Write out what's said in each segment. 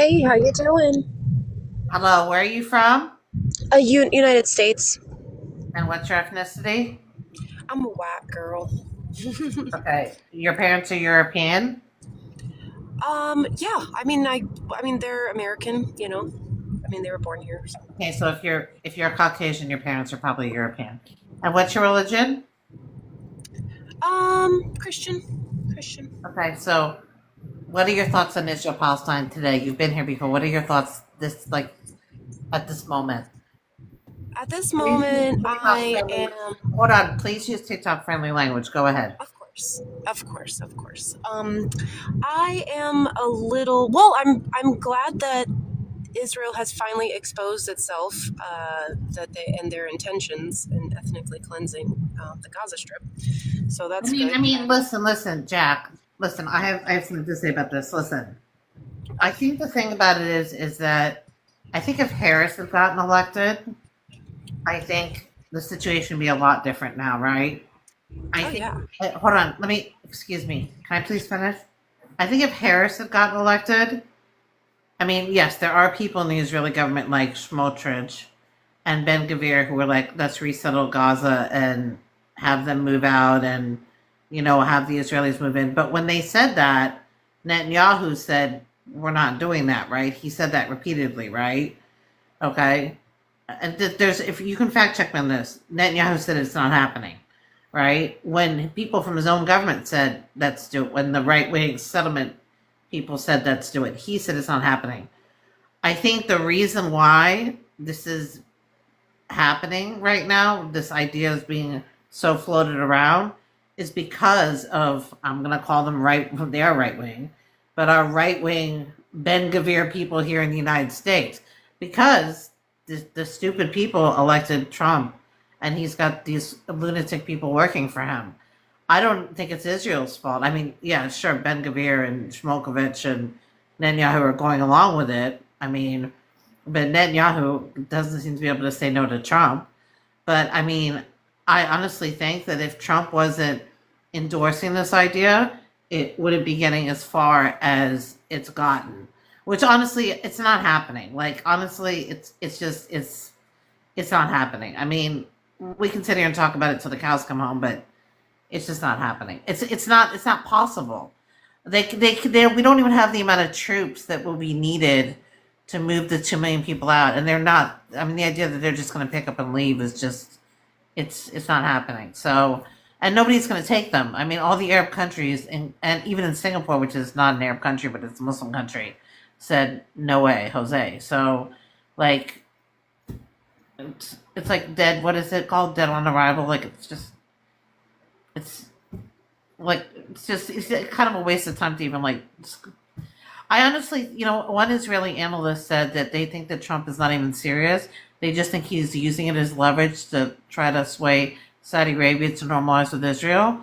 Hey, how you doing? Hello, where are you from? United States. And what's your ethnicity? I'm a white girl. Okay, your parents are European? Yeah. I mean, they're American. I mean, they were born here. So. Okay, so if you're Caucasian, your parents are probably European. And what's your religion? Christian. Okay, so what are your thoughts on Israel Palestine today? You've been here before. What are your thoughts at this moment? At this Please use moment, TikTok I friendly. am. Hold on, please use TikTok friendly language. Go ahead. Of course. I am a little. Well, I'm glad that Israel has finally exposed itself, that they and their intentions in ethnically cleansing the Gaza Strip. So I that's mean, I good. mean, listen, Jack. Listen, I have something to say about this. Listen, I think the thing about it is that I think if Harris had gotten elected, I think the situation would be a lot different now, right? I Oh think. yeah. Hold on. Excuse me. Can I please finish? I think if Harris had gotten elected, I mean, yes, there are people in the Israeli government like Smotrich and Ben Gvir who were like, let's resettle Gaza and have them move out and, have the Israelis move in. But when they said that, Netanyahu said, we're not doing that, right? He said that repeatedly, right? Okay. And there's, if you can fact check me on this, Netanyahu said it's not happening, right? When people from his own government said, let's do it, when the right wing settlement people said, let's do it, he said it's not happening. I think the reason why this is happening right now, this idea is being so floated around, is because of, I'm going to call them right, they are right wing, but our right wing Ben Gvir people here in the United States, because the stupid people elected Trump and he's got these lunatic people working for him. I don't think it's Israel's fault. I mean, yeah, sure, Ben Gvir and Shmulkovich and Netanyahu are going along with it. I mean, but Netanyahu doesn't seem to be able to say no to Trump. But I mean, I honestly think that if Trump wasn't endorsing this idea, it wouldn't be getting as far as it's gotten. Which honestly, it's not happening. Like honestly, it's not happening. I mean, we can sit here and talk about it till the cows come home, but it's just not happening. It's not possible. We don't even have the amount of troops that will be needed to move the 2 million people out, and they're not. I mean, the idea that they're just going to pick up and leave is just it's not happening. So, and nobody's going to take them. I mean, all the Arab countries, and even in Singapore, which is not an Arab country but it's a Muslim country, said no way, Jose. So, like, it's like dead. What is it called? Dead on arrival. Like it's like it's kind of a waste of time to even like. I honestly, one Israeli analyst said that they think that Trump is not even serious. They just think he's using it as leverage to try to sway Saudi Arabia to normalize with Israel.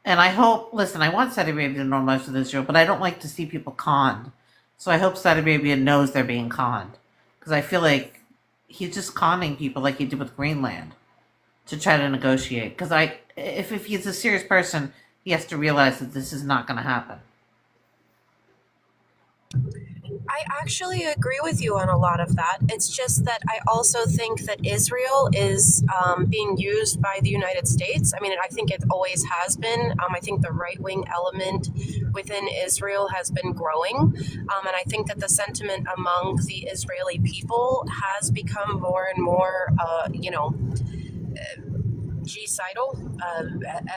And I hope, listen, I want Saudi Arabia to normalize with Israel, but I don't like to see people conned. So I hope Saudi Arabia knows they're being conned. Because I feel like he's just conning people like he did with Greenland to try to negotiate. Because if he's a serious person, he has to realize that this is not going to happen. I actually agree with you on a lot of that. It's just that I also think that Israel is being used by the United States. I mean, I think it always has been. I think the right wing element within Israel has been growing. And I think that the sentiment among the Israeli people has become more and more, genocidal.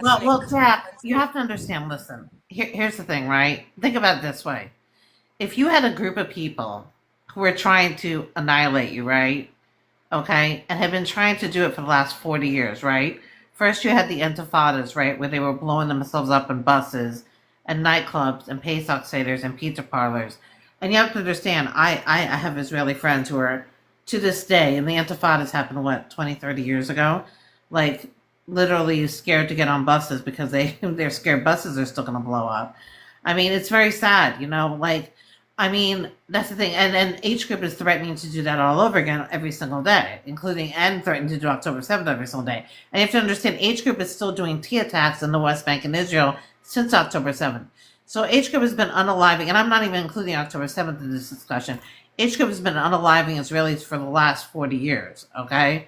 Well, Ethnic Jack, you cleansing. have to understand. Listen, here's the thing, right? Think about it this way: if you had a group of people who were trying to annihilate you, right? Okay, and had been trying to do it for the last 40 years, right? First, you had the intifadas, right, where they were blowing themselves up in buses and nightclubs and Pesach seders and pizza parlors. And you have to understand, I have Israeli friends who are, to this day, and the intifadas happened, what, 20, 30 years ago? Like, literally scared to get on buses because they're scared buses are still going to blow up. I mean, it's very sad, like, I mean, that's the thing. And H Group is threatening to do that all over again every single day, including and threatening to do October 7th every single day. And you have to understand, H Group is still doing T attacks in the West Bank and Israel since October 7th. So age group has been unaliving, and I'm not even including October 7th in this discussion. Age group has been unaliving Israelis for the last 40 years, okay?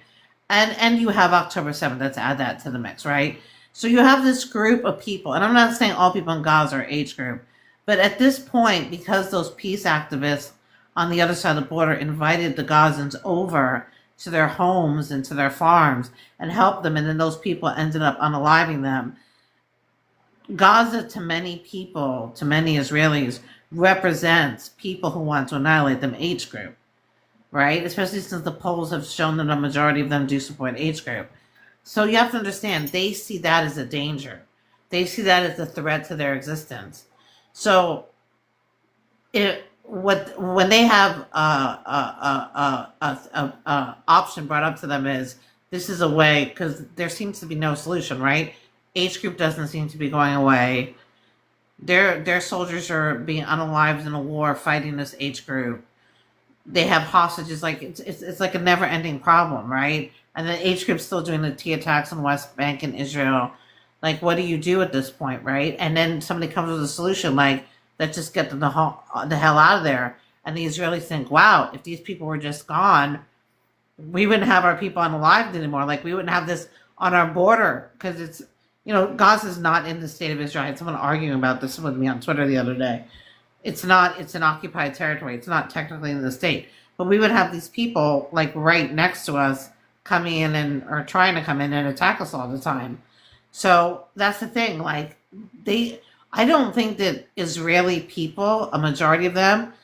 And you have October 7th, let's add that to the mix, right? So you have this group of people, and I'm not saying all people in Gaza are age group, but at this point, because those peace activists on the other side of the border invited the Gazans over to their homes and to their farms and helped them, and then those people ended up unaliving them. Gaza, to many people, to many Israelis, represents people who want to annihilate them age group, right? Especially since the polls have shown that a majority of them do support age group. So you have to understand, they see that as a danger. They see that as a threat to their existence. So when they have a option brought up to them is this is a way, because there seems to be no solution, right? Age group doesn't seem to be going away. Their soldiers are being unalived in a war fighting this age group. They have hostages, like it's like a never ending problem, right? And the age group's still doing the T attacks on West Bank and Israel. Like, what do you do at this point, right? And then somebody comes with a solution, like, let's just get them the hell out of there. And the Israelis think, wow, if these people were just gone, we wouldn't have our people unalived anymore. Like, we wouldn't have this on our border, because it's, Gaza's not in the state of Israel. I had someone arguing about this with me on Twitter the other day. It's not, it's an occupied territory. It's not technically in the state. But we would have these people, like, right next to us coming in or trying to come in and attack us all the time. So that's the thing. Like, I don't think that Israeli people, a majority of them,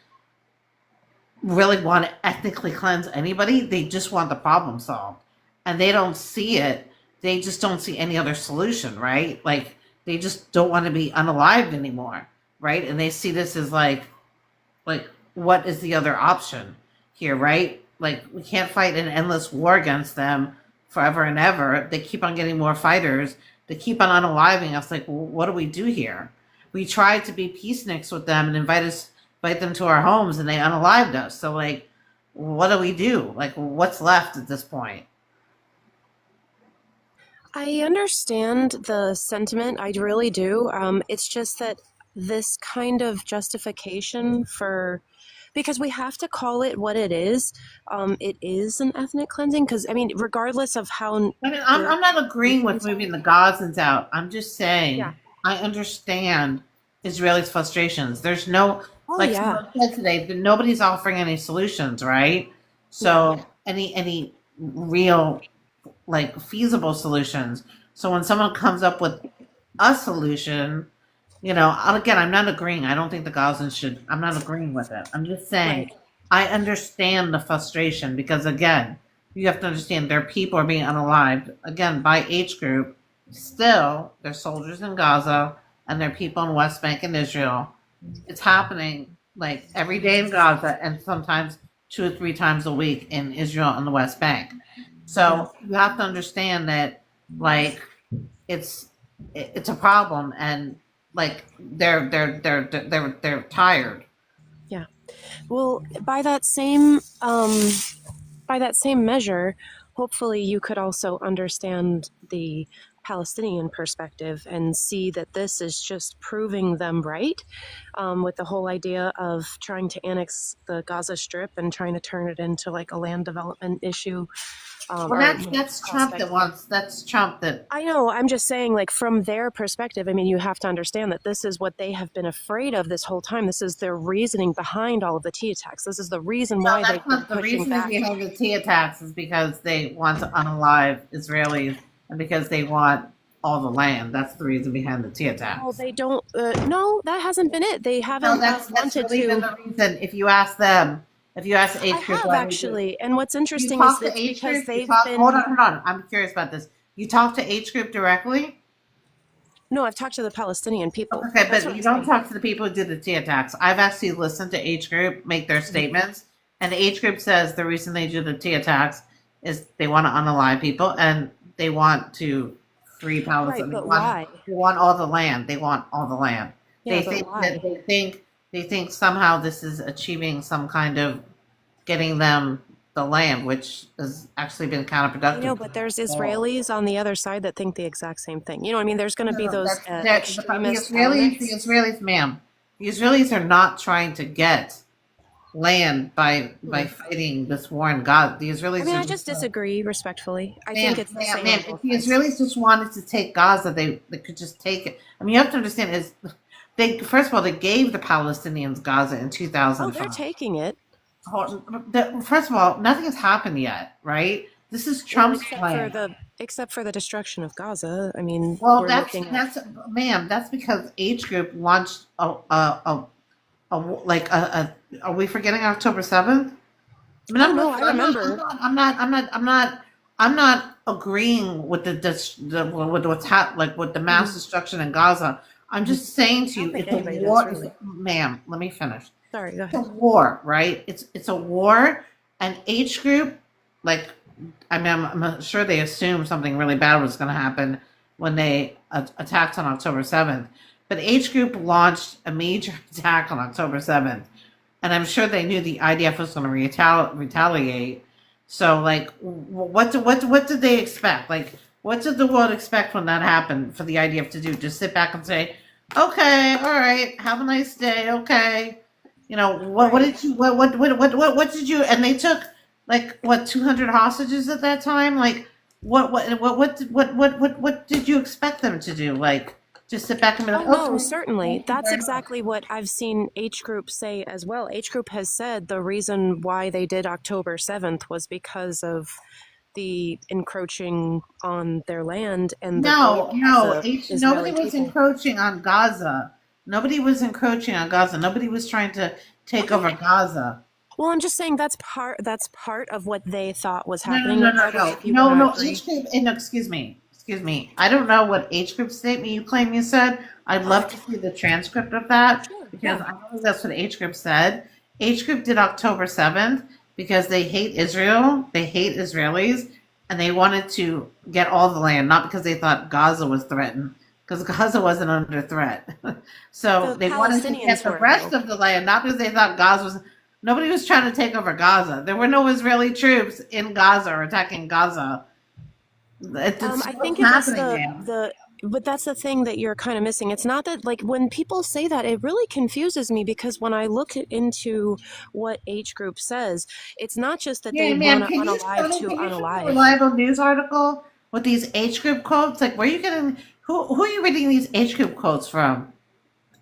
really want to ethnically cleanse anybody. They just want the problem solved. And they don't see it. They just don't see any other solution, right? Like, they just don't want to be unalived anymore, right? And they see this as like, what is the other option here, right? Like, we can't fight an endless war against them forever and ever. They keep on getting more fighters. They keep on unaliving us. Like, well, what do we do here? We tried to be peaceniks with them and invite them to our homes, and they unalived us. So, like, what do we do? Like, what's left at this point? I understand the sentiment. I really do. It's just that this kind of justification because we have to call it what it is. It is an ethnic cleansing because, I mean, regardless of how. I mean, I'm not agreeing with moving the Gazans out. I'm just saying, Yeah. I understand Israelis' frustrations. There's no, Oh, like yeah. someone said today, nobody's offering any solutions, right? So any real, like, feasible solutions. So when someone comes up with a solution, again, I'm not agreeing. I don't think the Gazans should. I'm not agreeing with it. I'm just saying, Right. I understand the frustration because, again, you have to understand their people are being unalived, again, by age group. Still, there's soldiers in Gaza and there are people in West Bank and Israel. It's happening like every day in Gaza and sometimes 2 or 3 times a week in Israel and the West Bank. Yeah. So you have to understand that, like, it's a problem, and like they're tired. Yeah. Well, by that same measure, hopefully you could also understand the Palestinian perspective and see that this is just proving them right, with the whole idea of trying to annex the Gaza Strip and trying to turn it into like a land development issue. Well, that's Trump that wants. That's Trump that. I know, I'm just saying, like, from their perspective, I mean, you have to understand that this is what they have been afraid of this whole time. This is their reasoning behind all of the T attacks. This is the reason No, why they've that's been not the pushing reason back. behind the T attacks is because they want to unalive Israelis and because they want all the land. That's the reason behind the T attacks. Well, they don't. No, that hasn't been it. They No, haven't that's wanted really been to. the reason. If you ask them, if you ask I age group, have why they do it. actually, and what's You interesting is talk to it's age because group. You they've talk. been. Hold on. I'm curious about this. You talk to age group directly. No, I've talked to the Palestinian people. Okay, That's but what you I'm don't saying. talk to the people who did the T attacks. I've actually listened to age group make their statements, and the age group says the reason they do the T attacks is they want to unalive people and they want to free Right, Palestine. but why? They want all the land. They want all the land. Yeah, They but think that why? they think somehow this is achieving some kind of getting them the land, which has actually been I know, counterproductive. but there's Israelis on the other side that think the exact same thing. You know what I mean? There's going to be No, those the extremist Israelis, elements. ma'am, the Israelis are not trying to get land by Hmm. fighting this war in Gaza. The I Israelis mean, are I just, just disagree respectfully. I think ma'am, it's the same on if both the sides. Israelis just wanted to take Gaza, they could just take it. I mean, you have to understand is they first of all they gave the Palestinians Gaza in Oh, they're 2005. taking it. First of all, nothing has happened yet, right? This is Well, Trump's plan. except for the destruction of Gaza. I mean, Well, we're looking at. ma'am, that's because H Group launched like are we forgetting October 7th? I mean, Oh no, I remember. I'm not agreeing with with what's like with the mass Mhm, destruction in Gaza. I'm mhm. just saying to I you, don't think it's a anybody does war. really. Ma'am, let me finish. Sorry, go It's a ahead. war, right? It's a war, and H Group, like, I mean, I'm sure they assumed something really bad was going to happen when they attacked on October 7th. But H Group launched a major attack on October 7th, and I'm sure they knew the IDF was going to retaliate. So, like, what did they expect? Like, what did the world expect when that happened for the IDF to do? Just sit back and say, "Okay, all right, have a nice day, okay." You know what Right. did you what did you and they took like what 200 hostages at that time, like what did you expect them to do, like just sit back and be Oh like, no, okay, certainly. thank you That's very much. exactly what I've seen H Group say as well. H Group has said the reason why they did October 7th was because of the encroaching on their land and the No, rape of no, the nobody Israeli was people. encroaching on Gaza. Nobody was encroaching on Gaza. Nobody was trying to take Okay. over Gaza. Well, I'm just saying that's part of what they thought was No, no, happening, no, no, regardless no, if you want no, to no. agree. H group. No, excuse me. I don't know what H group statement you claim you said. I'd Okay. love to see the transcript of that Sure. because Yeah. I don't think that's what H group said. H group did October 7th because they hate Israel, they hate Israelis, and they wanted to get all the land, not because they thought Gaza was threatened, because Gaza wasn't under threat. So The they wanted to get Palestinians the were, rest though. of the land, not because they thought Gaza was. Nobody was trying to take over Gaza. There were no Israeli troops in Gaza or attacking Gaza. It's I what's think it was happening, man. but that's the thing that you're kind of missing. It's not that, like, when people say that, it really confuses me because when I look into what H group says, it's not just that they Yeah, want ma'am. to unalive to Can you show me a unalive. reliable news article with these H group quotes? Like, where are you getting? Who are you reading these H group quotes from?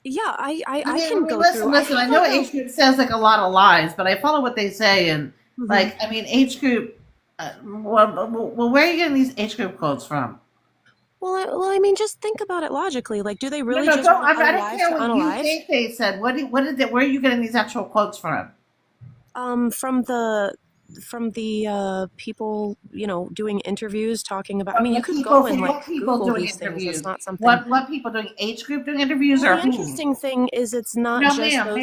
Yeah, I can go through. Listen, I listen. I have know like a. H group says like a lot of lies, but I follow what they say, and Mhm. like, I mean, H group. Where are you getting these H group quotes from? Well, I mean, just think about it logically. Like, do they No, really no, just don't. want I don't unalive care to what you unalive? think they said. What did they, where are you getting these actual quotes from? From the people, doing interviews talking about. I mean, you could go and From like what people Google doing these things. It's interviews? not something. What people doing H group doing interviews Well, or the who? interesting thing is it's not No, just those.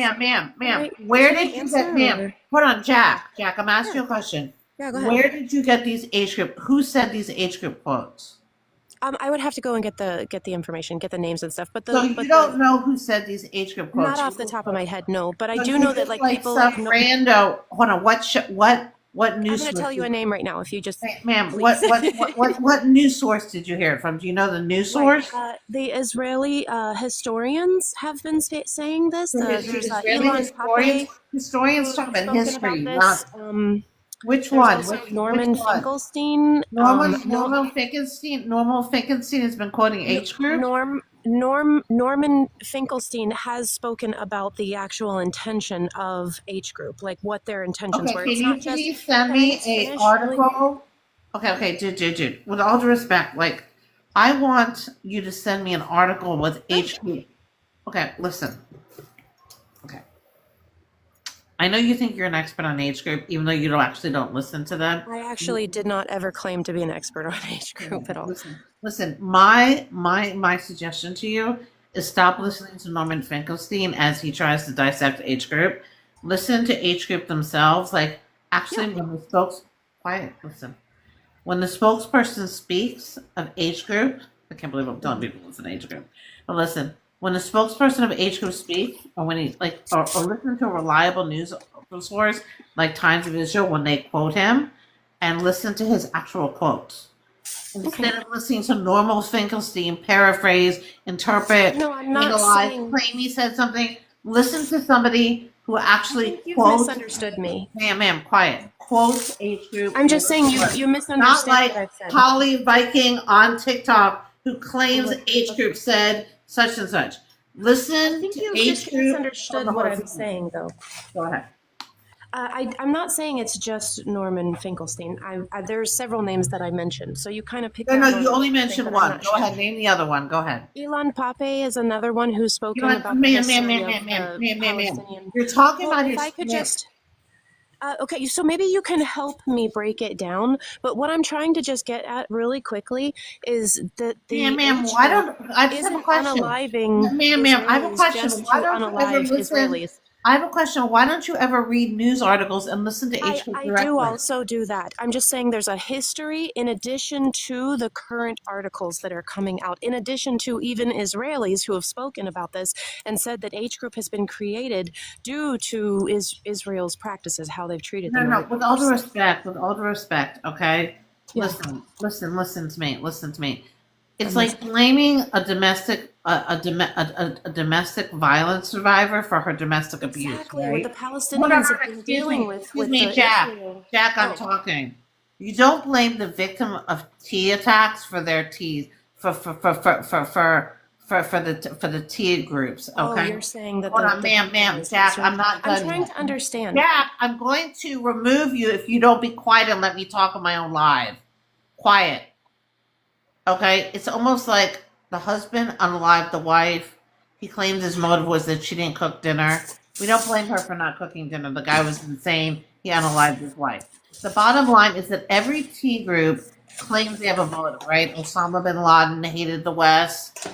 Can I Where can I did you get, answer ma'am? or Hold on, yeah, Jack. I'm asking sure. you a question. Yeah, go ahead. Where did you get these H group? Who said these H group quotes? I would have to go and get the information, get the names and stuff. But So the you but the don't know who said these H group not quotes? off the top of my head, no. But I So do you're know that just like like people some know. rando. Hold on. What I'm news going to tell source? you a name right now if you just Ma'am, please. what news source did you hear it from? Do you know the news Right. source? The Israeli historians have been saying this. The There's Israeli Elon historians. Pape Historians who's talk about spoken about history, this. not which There's one. also Which Norman one? Finkelstein. No, Normal Finkelstein has been quoting no, H group. Norman Finkelstein has spoken about the actual intention of H group, like what their intentions Okay, were. can It's you not just. please send Can I me just a finish really quick? article? Okay, dude. With all due respect, like I want you to send me an article with Sure. H group. Okay, listen. Okay, I know you think you're an expert on H group, even though you don't listen to them. I actually did not ever claim to be an expert on H group at all. Listen. My suggestion to you is stop listening to Norman Finkelstein as he tries to dissect H group. Listen to H group themselves. Like Yeah. actually, when the spokes quiet, listen. When the spokesperson speaks of H group, I can't believe I'm telling people to listen to H group. But listen, when the spokesperson of H group speaks, or when he or listen to a reliable news source, like Times of Israel, when they quote him, and listen to his actual quotes. Instead of listening to normal Finkelstein paraphrase, interpret, No, I'm not analyze, saying. claim he said something, listen to somebody who I actually think you've quotes, misunderstood me. ma'am, quiet, quotes age group. I'm just saying you Not misunderstand like what I've said. Polly Viking on TikTok who claims What- age group said such and such. Listen I think to you've age just group. misunderstood what I'm saying, though. Go ahead. I'm not saying it's just Norman Finkelstein. There's several names that I mentioned, so you kind of picked No, out. no, you only thing, mentioned but I'm one. not Go sure. ahead, name the other one. Go ahead. Elon Pape is another one who's spoken You about the ma'am, history of the Palestinian. You're talking Well, about if your. I could just. Okay, so maybe you can help me break it down. But what I'm trying to just get at really quickly is that the Ma'am, age why group don't I just have a isn't question? unaliving Ma'am, I have a Israelis question. just Why to don't you ever unalive listen? Israelis. I have a question. Why don't you ever read news articles and listen to age group I do directly? also do that. I'm just saying there's a history in addition to the current articles that are coming out, in addition to even Israelis who have spoken about this and said that H group has been created due to Israel's practices, how they've treated the No, Northern with all due Kingdom. respect, okay? Yeah. Listen to me. It's like blaming a domestic violence survivor for her domestic abuse, Exactly right? what the Palestinians have been dealing with Excuse the me, Jack. Israel. Jack, I'm talking. You don't blame the victim of tea attacks for their tea for the tea groups, Oh, okay? you're saying that Hold on, ma'am, Jack, I'm not done I'm trying yet. to understand. Jack, I'm going to remove you if you don't be quiet and let me talk on my own live. Quiet. Okay? It's almost like the husband unalived the wife. He claimed his motive was that she didn't cook dinner. We don't blame her for not cooking dinner. The guy was insane. He unalived his wife. The bottom line is that every T group claims they have a motive, right? Osama bin Laden hated the West,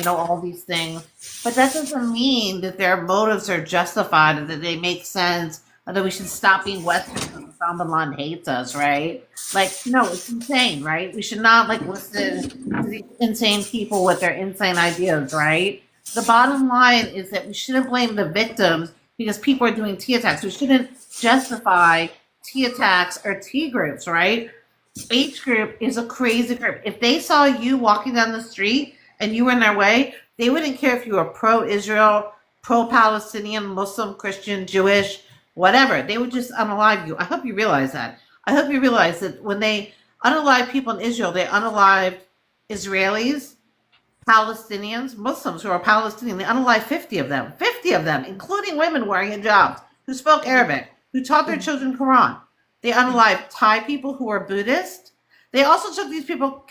all these things. But that doesn't mean that their motives are justified or that they make sense or that we should stop being Western because Osama bin Laden hates us, right? Like, no, it's insane, right? We should not listen to these insane people with their insane ideas, right? The bottom line is that we shouldn't blame the victims because people are doing T attacks. We shouldn't justify T attacks or T groups, right? H group is a crazy group. If they saw you walking down the street and you were in their way, they wouldn't care if you were pro-Israel, pro-Palestinian, Muslim, Christian, Jewish, whatever. They would just unalive you. I hope you realize that. I hope you realize that when they unalive people in Israel, they unalived Israelis, Palestinians, Muslims who are Palestinian. They unalived 50 of them. 50 of them, including women wearing hijabs, who spoke Arabic, who taught their children Quran. They unalived Thai people who were Buddhist. They also took these people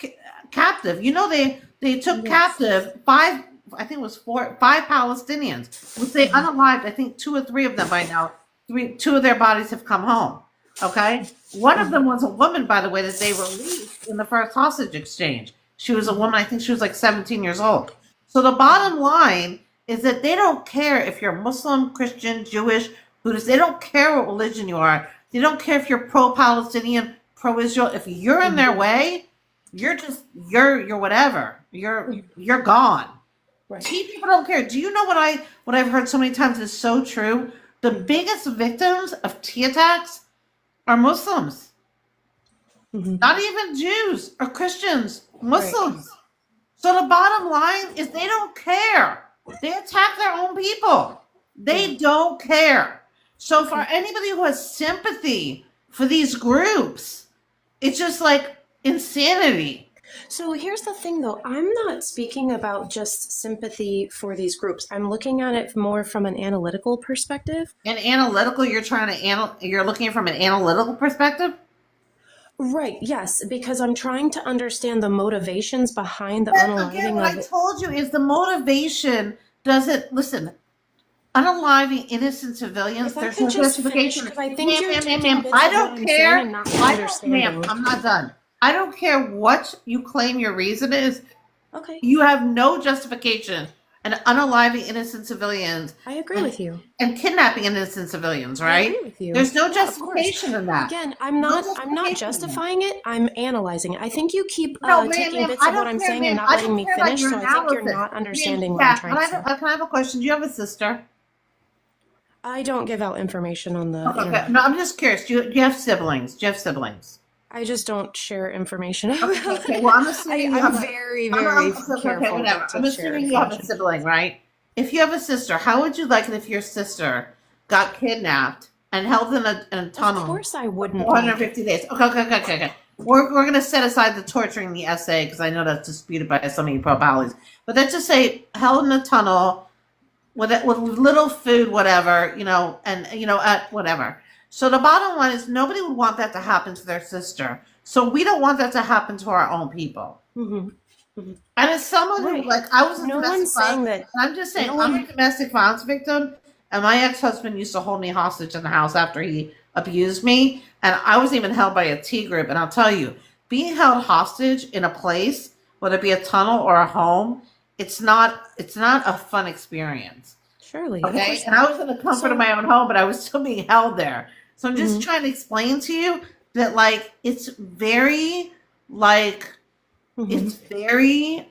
captive. They took captive five Palestinians, which they unalived. I think 2 or 3 of them by now. 2 of their bodies have come home. Okay, one of them was a woman, by the way, that they released in the first hostage exchange. She was a woman. I think she was like 17 years old. So the bottom line is that they don't care if you're Muslim, Christian, Jewish, Buddhist. They don't care what religion you are. They don't care if you're pro-Palestinian, pro-Israel. If you're in their way, you're whatever. You're gone. Right. People don't care. Do you know what I've heard so many times is so true? The biggest victims of T attacks are Muslims. Not even Jews or Christians. Muslims. Right. So the bottom line is they don't care. They attack their own people. They don't care. So for anybody who has sympathy for these groups, it's just like insanity. So here's the thing, though. I'm not speaking about just sympathy for these groups. I'm looking at it more from an analytical perspective. And analytical, you're looking from an analytical perspective? Right, yes, because I'm trying to understand the motivations behind the unaliving Again, what of I told you is the motivation doesn't, listen, unaliving innocent civilians, there's no justification. I think Ma'am, I don't care. Ma'am, I'm not done. I don't care what you claim your reason is. Okay. You have no justification in unaliving innocent civilians. I agree with you. And kidnapping innocent civilians, right? I agree with you. There's no justification in that. Again, I'm not justifying it. I'm analyzing it. I think you keep taking bits of what I'm saying and not letting me finish. So I think you're not understanding what I'm trying to say. Can I have a question? Do you have a sister? I don't give out information on the Okay, okay. internet. No, I'm just curious. Do you have siblings? Do you have siblings? I just don't share information Okay, about okay. it. Well, I'm assuming you I'm have a. very, I'm very okay, okay, careful whatever. not I'm to share assuming you have a information. sibling, right? If you have a sister, how would you like it if your sister got kidnapped and held in a Of tunnel course, I for wouldn't like it. 450 days? Okay, okay, okay, okay, okay. We're going to set aside the torturing the essay because I know that's disputed by some of you pro-Palestinians. But let's just say held in a tunnel with little food, whatever, and at whatever. So the bottom line is nobody would want that to happen to their sister. So we don't want that to happen to our own people. Hmm. Hmm. And as someone who, Right. like, I was a No domestic one's violence, saying that. I'm just saying, No I'm a one. domestic violence victim, and my ex-husband used to hold me hostage in the house after he abused me, and I was even held by a T group. And I'll tell you, being held hostage in a place, whether it be a tunnel or a home, it's not a fun experience. Surely, of Okay, course and not. I was in the comfort of So. my own home, but I was still being held there. So I'm just Hmm. trying to explain to you that, like, it's very, like, Hmm. it's very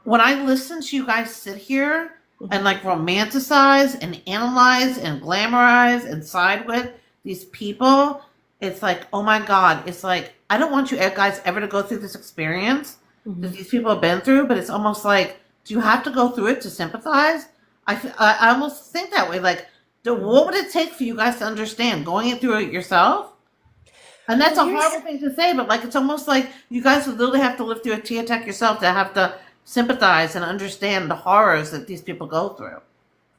when I listen to you guys sit here and Hmm. like romanticize and analyze and glamorize and side with these people, it's like, oh my God, it's like, I don't want you guys ever to go through this experience that Hmm. these people have been through, but it's almost like, do you have to go through it to sympathize? I almost think that way. Like, what would it take for you guys to understand going through it yourself? And Well, that's a here's. horrible thing to say, but like it's almost like you guys would literally have to live through a tea attack yourself to have to sympathize and understand the horrors that these people go through.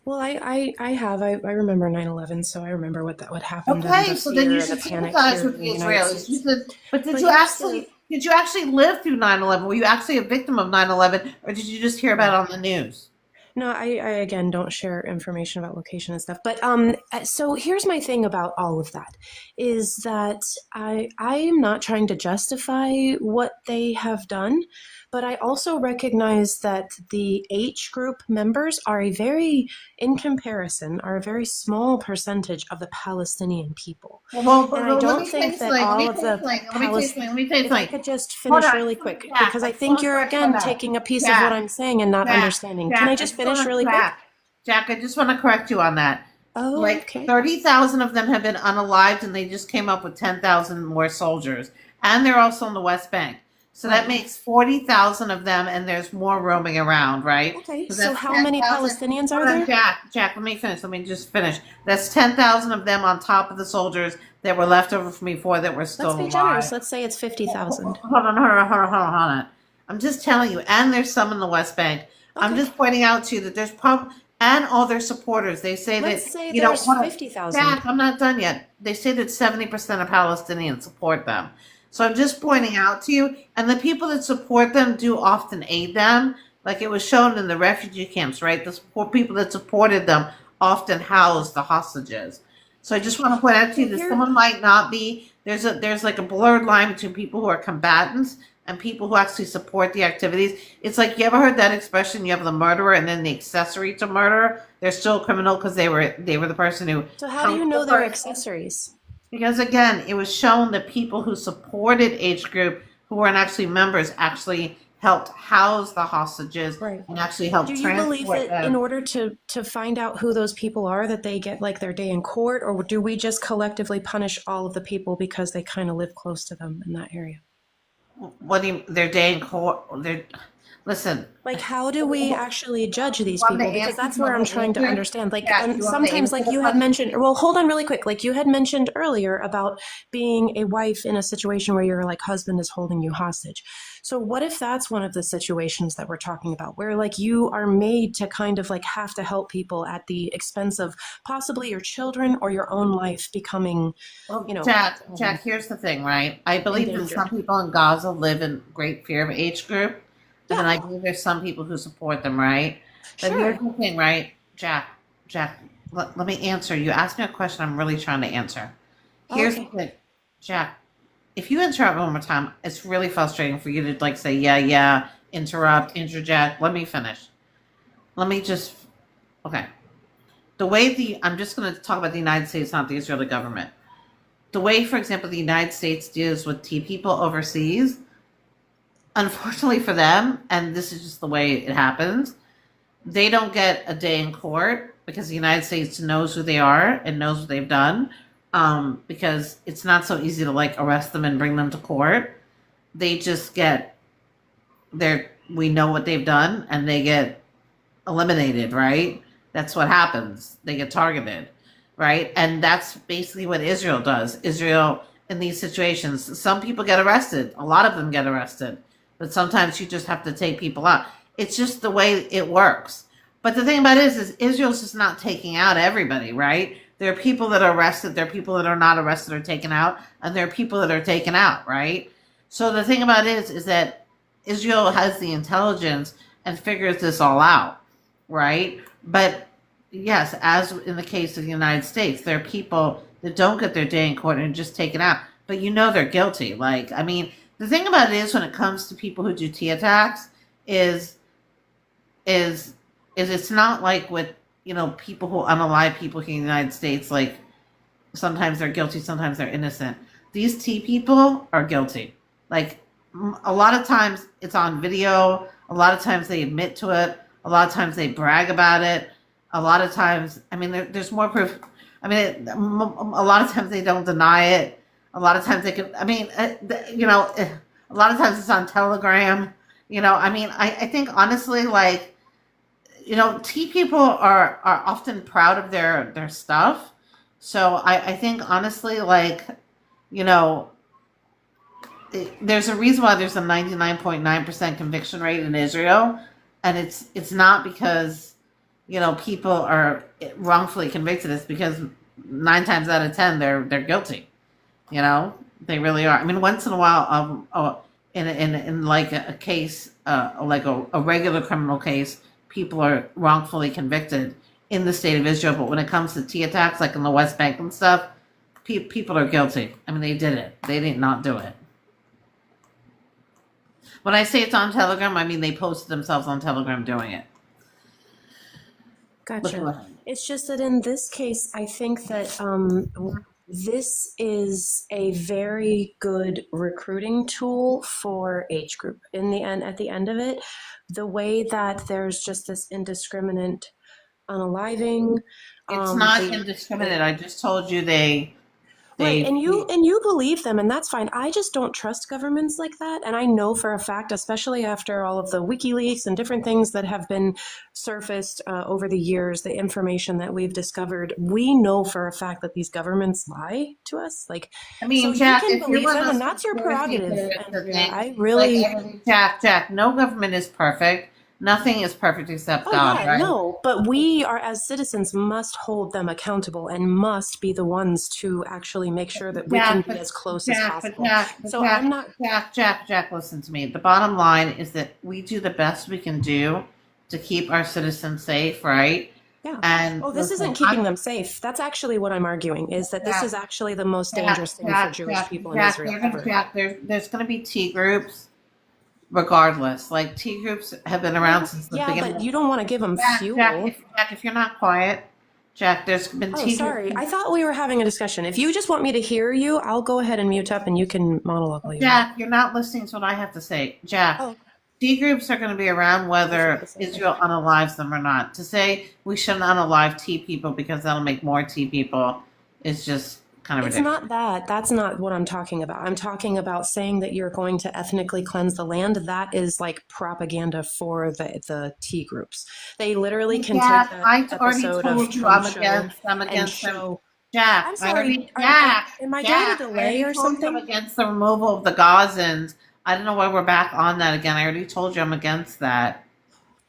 Well, I have. I remember 9/11, so I remember what happened and Okay, the so then you fear and the should panic sympathize here with in the the United Israelis. You States. said, but But here's the. did you actually live through 9/11? Were you actually a victim of 9/11, or did you just hear about it on the news? No, I again don't share information about location and stuff. But so here's my thing about all of that is that I am not trying to justify what they have done, but I also recognize that the H group members are a very, in comparison, are a very small percentage of the Palestinian people. And I Let don't me tell you think that something. Let all me of tell you the something. Let me tell you Palestinian. something. Let me tell you If I something. could just Hold finish on, really quick, Jack. because I I just think want to you're correct you on again that. taking a piece of what Jack, I'm saying and not Jack, understanding. Can I Jack. I just just want finish to really quick? Jack. I just want to correct you on that. Oh, Like okay. 30,000 of them have been unalived, and they just came up with 10,000 more soldiers, and they're also in the West Bank. So that Right. makes 40,000 of them, and there's more roaming around, right? Okay. So So that's how many 10,000. Palestinians are Hold on, there? Jack. Jack, let me finish. Let me just finish. That's 10,000 of them on top of the soldiers that were left over from before that were Let's still be alive. generous. Let's say it's 50,000. Hold on. I'm just telling you, and there's some in the West Bank. I'm Okay. just pointing out to you that there's probably, and all their supporters. They say that, Let's say hold there's on, 50,000. Jack, I'm not done yet. They say that 70% of Palestinians support them. So I'm just pointing out to you, and the people that support them do often aid them. Like it was shown in the refugee camps, right? The people that supported them often housed the hostages. So I just want to point out to So you that here, someone might not be there's like a blurred line between people who are combatants and people who actually support the activities. It's like you ever heard that expression? You have the murderer and then the accessory to murder. They're still a criminal because they were the person who so how do you helped the know they're person. accessories? Because again, it was shown that people who supported H group who weren't actually members actually helped house the hostages Right. and actually Do helped you believe transport that in them. order to find out who those people are, that they get like their day in court, or do we just collectively punish all of the people because they kind of live close to them in that area? What do you, their day in court? Listen. Like, how do we actually judge these Want me people? to Because answer? that's You where want I'm me to trying to answer? understand. Like, Jack, and you want me to sometimes, answer like the you had question? mentioned, well, hold on really quick. Like, you had mentioned earlier about being a wife in a situation where your like husband is holding you hostage. So, what if that's one of the situations that we're talking about, where like you are made to kind of like have to help people at the expense of possibly your children or your own life becoming, you Well, know, Jack, here's the thing, right? I believe that some endangered? people in Gaza live in great fear of H group, and then Yeah, I believe there's some people who support them, right? But here's sure. the thing, right? Jack, let me answer. You asked me a question I'm really trying to answer. Here's the Okay. thing, Jack. If you interrupt one more time, it's really frustrating for you to like say, yeah, interrupt, interject. Let me finish. Let me just, okay. I'm just going to talk about the United States, not the Israeli government. The way, for example, the United States deals with T people overseas, unfortunately for them, and this is just the way it happens, they don't get a day in court because the United States knows who they are and knows what they've done. Because it's not so easy to like arrest them and bring them to court. They just get their, we know what they've done and they get eliminated, right? That's what happens. They get targeted, right? And that's basically what Israel does. Israel, in these situations, some people get arrested. A lot of them get arrested. But sometimes you just have to take people out. It's just the way it works. But the thing about it is Israel's just not taking out everybody, right? There are people that are arrested. There are people that are not arrested or taken out. And there are people that are taken out, right? So the thing about it is that Israel has the intelligence and figures this all out, right? But yes, as in the case of the United States, there are people that don't get their day in court and just taken out, but you know they're guilty. Like, I mean, the thing about it is when it comes to people who do T attacks is it's not like with, you know, people who unalive people here in the United States, like sometimes they're guilty, sometimes they're innocent. These T people are guilty. Like a lot of times it's on video, a lot of times they admit to it, a lot of times they brag about it, a lot of times, I mean, there's more proof. I mean, a lot of times they don't deny it. A lot of times they can, I mean, you know, a lot of times it's on Telegram. You know, I mean, I think honestly, like, you know, T people are often proud of their stuff. So I think honestly, like, you know, there's a reason why there's a 99.9% conviction rate in Israel. And it's not because, you know, people are wrongfully convicted. It's because 9 times out of 10 they're guilty. You know, they really are. I mean, once in a while, in like a case, like a regular criminal case, people are wrongfully convicted in the state of Israel. But when it comes to T attacks, like in the West Bank and stuff, people are guilty. I mean, they did it. They did not do it. When I say it's on Telegram, I mean they posted themselves on Telegram doing it. Gotcha. It's just that in this case, I think that this is a very good recruiting tool for age group. In the end, at the end of it, the way that there's just this indiscriminate unaliving. It's not indiscriminate. I just told you they Right, and you believe them, and that's fine. I just don't trust governments like that, and I know for a fact, especially after all of the WikiLeaks and different things that have been surfaced over the years, the information that we've discovered, we know for a fact that these governments lie to us. Like, I mean, so Jack, you can if believe you them, and that's your prerogative. And I really, like, Jack, no government is perfect. Nothing is perfect except God, yeah, right? no, but we are as citizens must hold them accountable and must be the ones to actually make sure that we can be as close as possible. I'm not. Jack, listen to me. The bottom line is that we do the best we can do to keep our citizens safe, right? Yeah. And this isn't keeping them safe. That's actually what I'm arguing, is that this is actually the most dangerous thing for Jewish people in Israel ever. There's going to be T groups regardless. Like, T groups have been around since the beginning. Yeah, but you don't want to give them fuel. Jack, if you're not quiet, Jack, there's been T groups. Sorry. I thought we were having a discussion. If you just want me to hear you, I'll go ahead and mute up and you can monologue later. Jack, you're not listening to what I have to say. Jack, T groups are going to be around whether Israel unalives them or not. To say we shouldn't unalive T people because that'll make more T people is just kind of ridiculous. It's not that. That's not what I'm talking about. I'm talking about saying that you're going to ethnically cleanse the land. That is like propaganda for the T groups. They literally can take that episode of Trump I'm against them. Jack, I'm sorry. Am I getting a delay or something? I'm against the removal of the Gazans. I don't know why we're back on that again. I already told you I'm against that.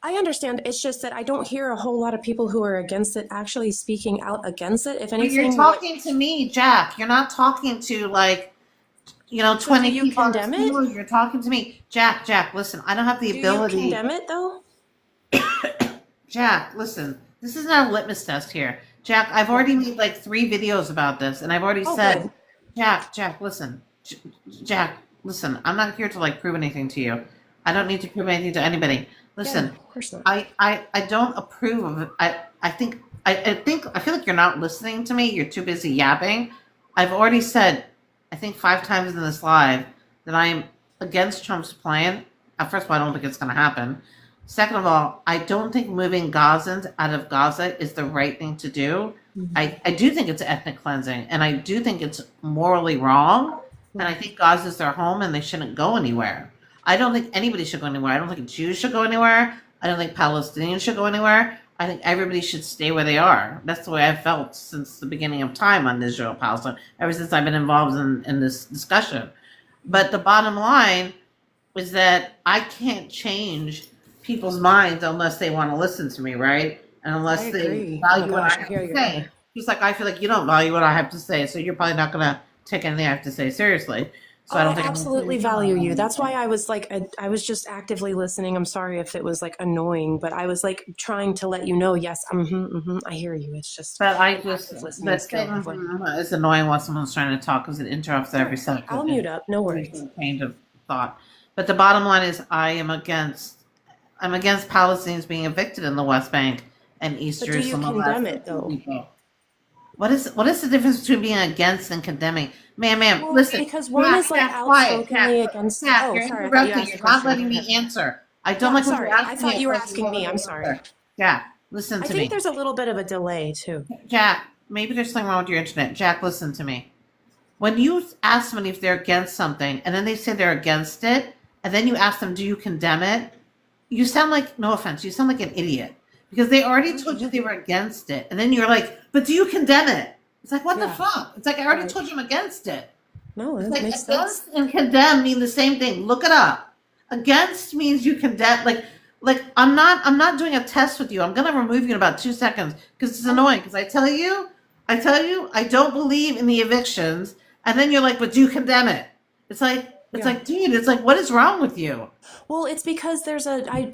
I understand. It's just that I don't hear a whole lot of people who are against it actually speaking out against it. If anything, you're talking to me, Jack. You're not talking to 20 you people. Condemn it? You're talking to me, Jack. Listen, I don't have the ability. Do you condemn it though? Jack, listen. This is not a litmus test here, Jack. I've already made like 3 videos about this, and I've already said, good. Jack, listen, Jack. Listen, I'm not here to like prove anything to you. I don't need to prove anything to anybody. Listen, of course not. I don't approve of it. I feel like you're not listening to me. You're too busy yapping. I've already said, I think 5 times in this live that I am against Trump's plan. First of all, I don't think it's going to happen. Second of all, I don't think moving Gazans out of Gaza is the right thing to do. I do think it's ethnic cleansing, and I do think it's morally wrong. And I think Gaza is their home, and they shouldn't go anywhere. I don't think anybody should go anywhere. I don't think Jews should go anywhere. I don't think Palestinians should go anywhere. I think everybody should stay where they are. That's the way I've felt since the beginning of time on Israel Palestine, ever since I've been involved in this discussion. But the bottom line is that I can't change people's minds unless they want to listen to me, right? And unless I they agree. value Oh what gosh, I I have hear to you. say. Just like I feel like you don't value what I have to say, so you're probably not going to take anything I have to say seriously. So I Oh, don't I think absolutely value you. That's why I was like, I was just actively listening. I'm sorry if it was like annoying, but I was like trying to let you know, yes, I hear you. It's just But I an just, active listening that skill. thing Of like, is annoying when someone's trying to talk because it interrupts every second. I'll mute up. No worries. Change of thought. But the bottom line is I'm against Palestinians being evicted in the West Bank and East But do you Jerusalem. condemn it though? People. What is the difference between being against and condemning? Ma'am, Well, listen. because one is like outspokenly against. Cat, Oh, you're sorry. I thought you interrupting. asked a You're not question. letting Go me ahead. answer. I don't Yeah, like when sorry. you're I asking thought me you a were question. asking me. I'm sorry. Yeah, listen I to think me. there's a little bit of a delay too. Jack, maybe there's something wrong with your internet. Jack, listen to me. When you ask somebody if they're against something, and then they say they're against it, and then you ask them, do you condemn it? You sound like, no offense, you sound like an idiot. Because they already told you they were against it. And then you're like, but do you condemn it? It's like, what the fuck? It's like, I already told you I'm against it. No, It's that like makes against sense. and condemn mean the same thing. Look it up. Against means you condemn, like I'm not doing a test with you. I'm gonna remove you in about 2 seconds because it's annoying. Because I tell you, I don't believe in the evictions, and then you're like, but do you condemn it? It's like, dude, it's like, what is wrong with you? Well, it's because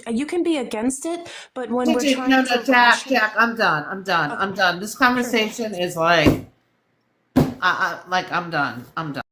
you can be against it, but when we're Dude, trying no, to Jack, I'm done. I'm done. This conversation is like, I'm done. I'm done.